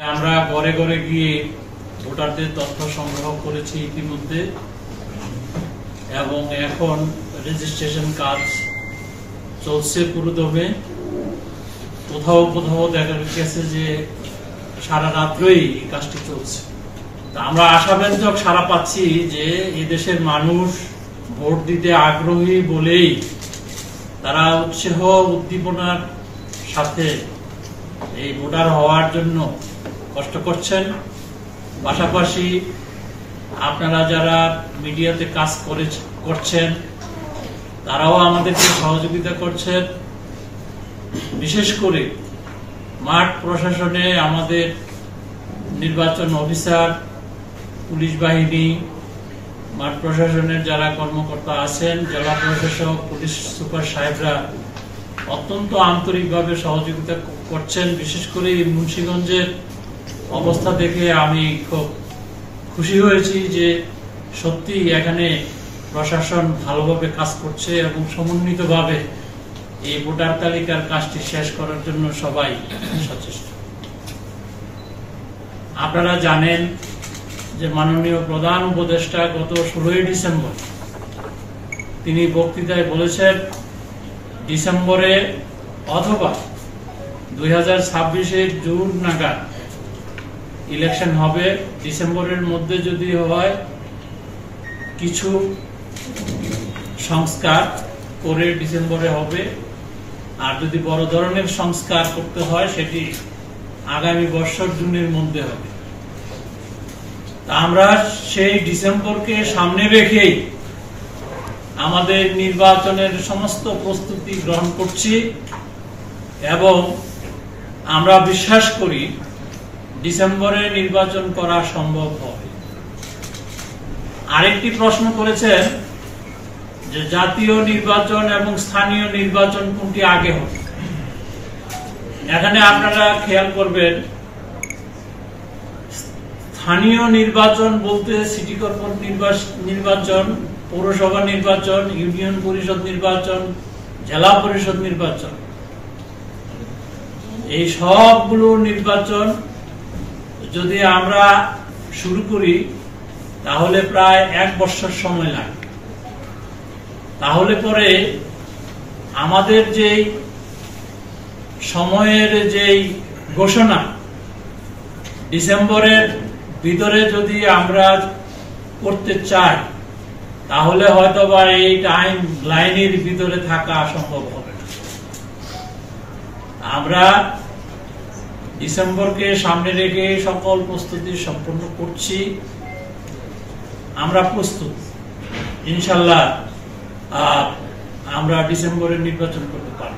আমরা ঘরে ঘরে গিয়ে ভোটারদের তথ্য সংগ্রহ করেছি ইতিমধ্যে এবং এখন রেজিস্ট্রেশন কাজ চলছে পুরোদমে। কোথাও কোথাও দেখা গেছে যে সারা রাত্রেই এই কাজটি চলছে। আমরা আশাব্যঞ্জক সাড়া পাচ্ছি যে এদেশের মানুষ ভোট দিতে আগ্রহী বলেই তারা উৎসাহ উদ্দীপনার সাথে এই ভোটার হওয়ার জন্য কষ্ট করছেন। পাশাপাশি আপনারা যারা মিডিয়াতে কাজ করছেন তারাও আমাদেরকে সহযোগিতা করছেন। বিশেষ করে মাঠ প্রশাসনে আমাদের নির্বাচন অফিসার, পুলিশ বাহিনী, মাঠ প্রশাসনের যারা কর্মকর্তা আছেন, জেলা প্রশাসক, পুলিশ সুপার সাহেবরা অত্যন্ত আন্তরিকভাবে সহযোগিতা করছেন। বিশেষ করে মুন্সিগঞ্জের অবস্থা দেখে আমি খুব খুশি হয়েছি যে সত্যি এখানে প্রশাসন ভালোভাবে কাজ করছে এবং সমন্বিতভাবে এই ভোটার তালিকার কাজটি শেষ করার জন্য সবাই সচেষ্ট। আপনারা জানেন যে মাননীয় প্রধান উপদেষ্টা গত 16 ডিসেম্বর তিনি বক্তৃতায় বলেছেন ডিসেম্বরে অথবা 2026-এর জুন নাগাদ ইলেকশন হবে। ডিসেম্বরের মধ্যে যদি হয় কিছু সংস্কার করে ডিসেম্বরে হবে, আর যদি বড় ধরনের সংস্কার করতে হয় সেটি আগামী বছর জুনের মধ্যে হবে। আমরা সেই ডিসেম্বরকে সামনে রেখেই আমাদের নির্বাচনের সমস্ত প্রস্তুতি গ্রহণ করছি এবং আমরা বিশ্বাস করি ডিসেম্বরে নির্বাচন করা সম্ভব হবে। আরেকটি প্রশ্ন করেছেন যে জাতীয় নির্বাচন এবং স্থানীয় নির্বাচন কোনটি আগে হবে। এখানে আপনারা খেয়াল করবেন স্থানীয় নির্বাচন বলতে সিটি কর্পোরেশন নির্বাচন, পৌরসভা নির্বাচন, ইউনিয়ন পরিষদ নির্বাচন, জেলা পরিষদ নির্বাচন, এই সবগুলো নির্বাচন যদি আমরা শুরু করি তাহলে প্রায় 1 বছর সময় লাগে। তাহলে পরে আমাদের যে সময়ের যে ঘোষণা ডিসেম্বরের ভিতরে যদি আমরা করতে চাই তাহলে হয়তোবা এই টাইম লাইনের ভিতরে থাকা সম্ভব হবে না। আমরা ডিসেম্বরকে সামনে রেখে সকল প্রস্তুতি সম্পন্ন করছি। আমরা প্রস্তুত, ইনশাল্লাহ আমরা ডিসেম্বরে নির্বাচন করতে পারব।